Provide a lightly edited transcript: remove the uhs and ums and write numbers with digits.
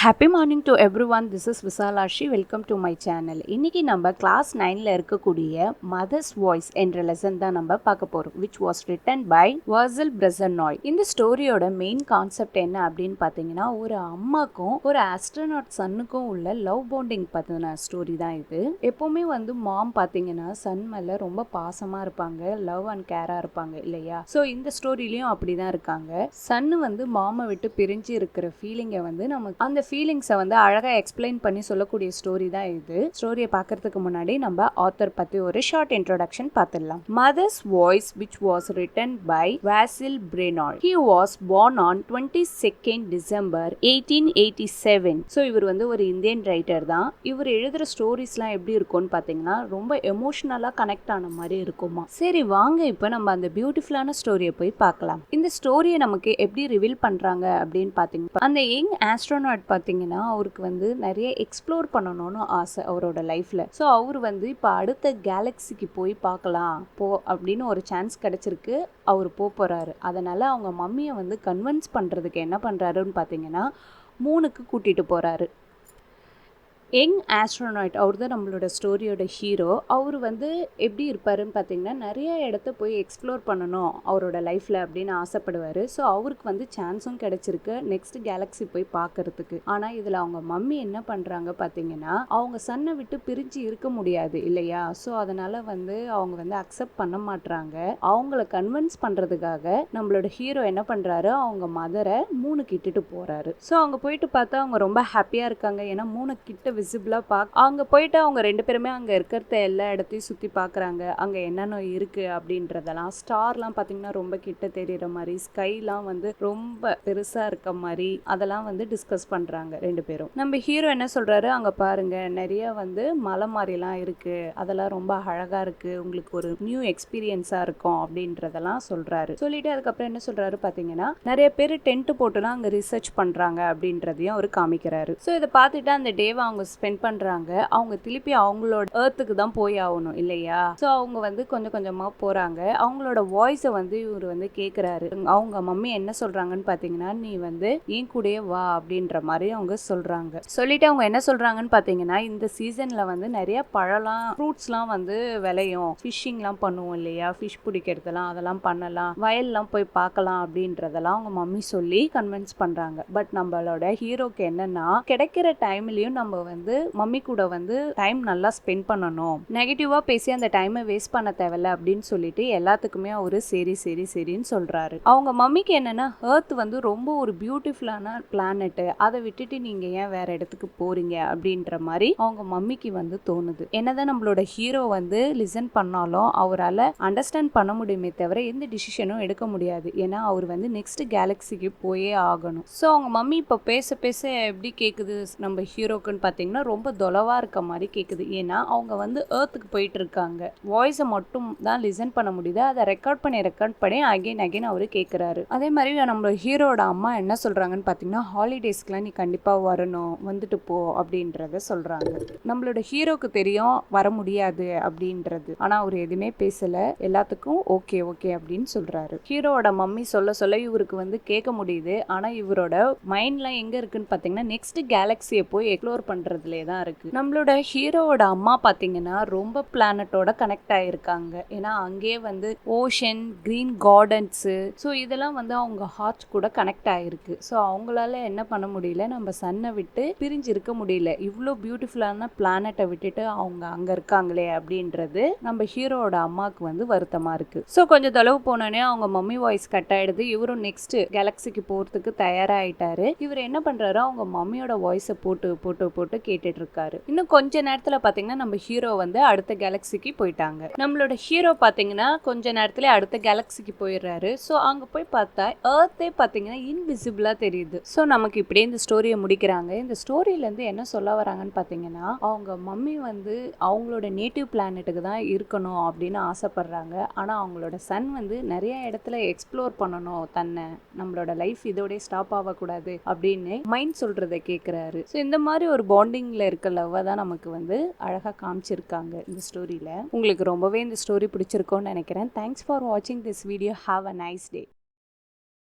Happy morning to everyone. This is Visalakshi. Welcome to my channel. இன்னைக்கு நம்ம class 9ல் இருக்கக்கூடிய mother's voice என்ற lesson தான் நம்ம பார்க்க போகிறோம், விச் வாஸ் ரிட்டன் பை வர்சில் பிரசன்னாய். இந்த ஸ்டோரியோட மெயின் கான்செப்ட் என்ன அப்படின்னு பார்த்தீங்கன்னா, ஒரு அம்மாக்கும் ஒரு ஆஸ்ட்ரோநாட் சன்னுக்கும் உள்ள லவ் பாண்டிங் பற்றின ஸ்டோரி தான் இது. எப்போவுமே மாம் பார்த்தீங்கன்னா சன் மேலே ரொம்ப பாசமாக இருப்பாங்க, லவ் அண்ட் கேராக இருப்பாங்க இல்லையா? ஸோ இந்த ஸ்டோரிலையும் அப்படி தான் இருக்காங்க. சன்னு மாமை விட்டு பிரிஞ்சு இருக்கிற ஃபீலிங்கை நமக்கு அந்த ஃபீலிங்ஸை அழகா எக்ஸ்பிளைன் பண்ணி சொல்லக்கூடிய ஸ்டோரி தான் இது. ஸ்டோரியை பார்க்கறதுக்கு முன்னாடி நம்ம ஆத்தர் பத்தி ஒரு ஷார்ட் இன்ட்ரோடக்ஷன் பார்த்துடலாம். Mother's voice which was written by Vasil Pranoy. He was born on 22nd December 1887. So இவர் ஒரு இந்தியன் ரைட்டர் தான். இவர் எழுதுற ஸ்டோரிஸ்லாம் எப்படி இருக்கும்னு பார்த்தீங்கன்னா ரொம்ப எமோஷனலாக கனெக்ட் ஆன மாதிரி இருக்குமா. சரி வாங்க இப்போ நம்ம அந்த பியூட்டிஃபுல்லான ஸ்டோரியை போய் பார்க்கலாம். இந்த ஸ்டோரியை நமக்கு எப்படி ரிவீல் பண்றாங்க அப்படின்னு பார்த்தீங்கன்னா, அந்த யங் ஆஸ்ட்ரோநாட் பார்த்தீங்கன்னா அவருக்கு நிறைய எக்ஸ்ப்ளோர் பண்ணணும்னு ஆசை அவரோட லைஃப்ல. ஸோ அவர் இப்போ அடுத்த கேலக்சிக்கு போய் பார்க்கலாம் அப்படின்னு ஒரு சான்ஸ் கிடைச்சிருக்கு. அவர் போறாரு. அதனால அவங்க மம்மியை கன்வின்ஸ் பண்றதுக்கு என்ன பண்றாருன்னு பார்த்தீங்கன்னா, மூணுக்கு கூட்டிட்டு போறாரு. யங் ஆஸ்ட்ரோநாட் அவர் தான் நம்மளோட ஸ்டோரியோட ஹீரோ. அவர் எப்படி இருப்பாருன்னு பார்த்தீங்கன்னா, நிறைய இடத்த போய் எக்ஸ்ப்ளோர் பண்ணணும் அவரோட லைஃப்பில் அப்படின்னு ஆசைப்படுவார். ஸோ அவருக்கு சான்ஸும் கிடைச்சிருக்கு நெக்ஸ்ட் கேலக்ஸி போய் பார்க்கறதுக்கு. ஆனால் இதில் அவங்க மம்மி என்ன பண்ணுறாங்க பார்த்தீங்கன்னா, அவங்க சன்னை விட்டு பிரிஞ்சு இருக்க முடியாது இல்லையா? ஸோ அதனால் அவங்க அக்செப்ட் பண்ண மாட்றாங்க. அவங்கள கன்வின்ஸ் பண்ணுறதுக்காக நம்மளோட ஹீரோ என்ன பண்ணுறாரு, அவங்க மதரை மூணுக்கு இட்டுட்டு போகிறாரு. ஸோ அவங்க போயிட்டு பார்த்தா அவங்க ரொம்ப ஹாப்பியாக இருக்காங்க. ஏன்னா மூணு கிட்ட விசிபிளா அங்க போயிட்டு அவங்க ரெண்டு பேருமே அங்க இருக்கிறத எல்லா இடத்தையும் சுத்தி பாக்குறாங்க. அங்க என்னென்ன இருக்கு அப்படின்றதெல்லாம், ஸ்டார்லாம் பாத்தீங்கன்னா ரொம்ப கிட்ட தெரியற மாதிரி, ஸ்கைலாம் ரொம்ப பெருசா இருக்க மாதிரி, அதெல்லாம் டிஸ்கஸ் பண்றாங்க ரெண்டு பேரும். நம்ம ஹீரோ என்ன சொல்றாரு, அங்க பாருங்க நிறைய மலை மாதிரிலாம் இருக்கு, அதெல்லாம் ரொம்ப அழகா இருக்கு, உங்களுக்கு ஒரு நியூ எக்ஸ்பீரியன்ஸா இருக்கும் அப்படின்றதெல்லாம் சொல்றாரு. சொல்லிட்டு அதுக்கப்புறம் என்ன சொல்றாரு பாத்தீங்கன்னா, நிறைய பேர் டென்ட் போட்டுலாம் அங்க ரிசர்ச் பண்றாங்க அப்படின்றதையும் அவர் காமிக்கிறாரு. ஸோ இதை பார்த்துட்டு அந்த டேவை அவங்க ஸ்பெண்ட் பண்றாங்க. அவங்க திருப்பி அவங்களோட எர்த்துக்கு தான் போய் ஆகணும் இல்லையா? ஸோ அவங்க கொஞ்சம் கொஞ்சமா போறாங்க. அவங்களோட வாய்ஸை இவர் கேட்கிறாரு. அவங்க மம்மி என்ன சொல்றாங்கன்னு பாத்தீங்கன்னா, நீ என் கூடயே வா அப்படின்ற மாதிரி அவங்க சொல்றாங்க. சொல்லிட்டு அவங்க என்ன சொல்றாங்கன்னு பாத்தீங்கன்னா, இந்த சீசன்ல நிறைய பழம்லாம் ஃப்ரூட்ஸ்லாம் விளையும், ஃபிஷ்ஷிங்லாம் பண்ணுவோம் இல்லையா, ஃபிஷ் பிடிக்கிறதுலாம் அதெல்லாம் பண்ணலாம், வயல்லாம் போய் பார்க்கலாம் அப்படின்றதெல்லாம் அவங்க மம்மி சொல்லி கன்வின்ஸ் பண்றாங்க. பட் நம்மளோட ஹீரோக்கு என்னன்னா, கிடைக்கிற டைம்லயும் நம்ம மம்மி கூட டைம் நல்லா ஸ்பெண்ட் பண்ணணும், நெகட்டிவா பேசி அந்த டைமை வேஸ்ட் பண்ண தேவையில்ல அப்படின்னு சொல்லிட்டு எல்லாத்துக்குமே அவரு சரி சரி சரின்னு சொல்றாரு. அவங்க மம்மிக்கு என்னன்னா, எர்த் ரொம்ப ஒரு பியூட்டிஃபுல்லான பிளானட், அதை விட்டுட்டு நீங்க ஏன் வேற இடத்துக்கு போறீங்க அப்படின்ற மாதிரி அவங்க மம்மிக்கு தோணுது. என்னதான் நம்மளோட ஹீரோ லிசன் பண்ணாலும் அவரால் அண்டர்ஸ்டாண்ட் பண்ண முடியுமே தவிர எந்த டிசிஷனும் எடுக்க முடியாது. ஏன்னா அவர் நெக்ஸ்ட் கேலக்சிக்கு போயே ஆகணும். ஸோ அவங்க மம்மி இப்போ பேச பேச எப்படி கேட்குது நம்ம ஹீரோக்குன்னு பார்த்தீங்கன்னா, ரொம்ப தொலைவா இருக்க மாதிரி கேட்குது. ஏன்னா அவங்க எர்த்துக்கு போயிட்டு இருக்காங்க. வாய்ஸை மட்டும் தான் லிசன் பண்ண முடியுது. அதை ரெக்கார்ட் பண்ணி அகைன் அவரு கேட்குறாரு. அதே மாதிரி நம்ம ஹீரோட அம்மா என்ன சொல்றாங்கன்னு பார்த்தீங்கன்னா, ஹாலிடேஸ்க்குலாம் நீ கண்டிப்பா வரணும், வந்துட்டு போ அப்படின்றத சொல்றாங்க. நம்மளோட ஹீரோக்கு தெரியும் வர முடியாது அப்படின்றது. ஆனா அவர் எதுவுமே பேசல, எல்லாத்துக்கும் ஓகே ஓகே அப்படின்னு சொல்றாரு. ஹீரோட மம்மி சொல்ல இவருக்கு கேட்க முடியுது. ஆனா இவரோட மைண்ட்லாம் எங்க இருக்குன்னு பார்த்தீங்கன்னா, நெக்ஸ்ட் கேலக்சியை போய் எக்ஸ்ப்ளோர் பண்றதுலே தான் இருக்கு. நம்மளோட ஹீரோவோட அம்மா பாத்தீங்கன்னா ரொம்ப பிளானட்டோட கனெக்ட் ஆயிருக்காங்க. ஏன்னா அங்கேயே ஓஷன், கிரீன் கார்டன்ஸ், ஸோ இதெல்லாம் அவங்க ஹார்ட் கூட கனெக்ட் ஆயிருக்கு. ஸோ அவங்களால என்ன பண்ண முடியல, நம்ம சன்னை விட்டு பிரிஞ்சு இருக்க முடியல. இவ்வளோ பியூட்டிஃபுல்லான பிளானட்டை விட்டுட்டு அவங்க அங்க இருக்காங்களே அப்படின்றது நம்ம ஹீரோவோட அம்மாவுக்கு வருத்தமா இருக்கு. ஸோ கொஞ்சம் தொலைவு போனோடனே அவங்க மம்மி வாய்ஸ் கட் ஆயிடுது. இவரும் நெக்ஸ்ட் கேலக்சிக்கு போறதுக்கு தயாராயிட்டாரு. இவர் என்ன பண்றாரு, அவங்க மம்மியோட வாய்ஸை போட்டு போட்டு போட்டு கேட்டுட்டு இருக்காரு. இன்னும் கொஞ்ச நேரத்துல பாத்தீங்கன்னா நம்ம ஹீரோ அடுத்த கேலக்சிக்கு போயிட்டாங்க. நம்மளோட ஹீரோ பாத்தீங்கன்னா கொஞ்ச நேரத்துல அடுத்த கேலக்சிக்கு போயிடுறாரு. சோ அங்க போய் பார்த்தா எர்த்தே பாத்தீங்கன்னா இன்விசிபிளா தெரியுது. சோ நமக்கு இப்படியே இந்த ஸ்டோரியை முடிக்கிறாங்க. இந்த ஸ்டோரியில இருந்து என்ன சொல்ல வராங்கன்னு பாத்தீங்கன்னா, அவங்க மம்மி அவங்களோட நேட்டிவ் பிளானட்டுக்கு தான் இருக்கணும் அப்படின்னு ஆசைப்படுறாங்க. ஆனா அவங்களோட சன் நிறைய இடத்துல எக்ஸ்ப்ளோர் பண்ணணும் தன்னை, நம்மளோட லைஃப் இதோட ஸ்டாப் ஆகக்கூடாது அப்படின்னு மைண்ட் சொல்றதை கேட்கிறாரு. ஸோ இந்த மாதிரி ஒரு பாண்டிங்ல இருக்க லவ்வை தான் நமக்கு அழகா காமிச்சிருக்காங்க இந்த ஸ்டோரியில. உங்களுக்கு ரொம்பவே இந்த ஸ்டோரி பிடிச்சிருக்கும்னு நினைக்கிறேன். தேங்க்ஸ் ஃபார் வாட்சிங் this video. Have a nice day.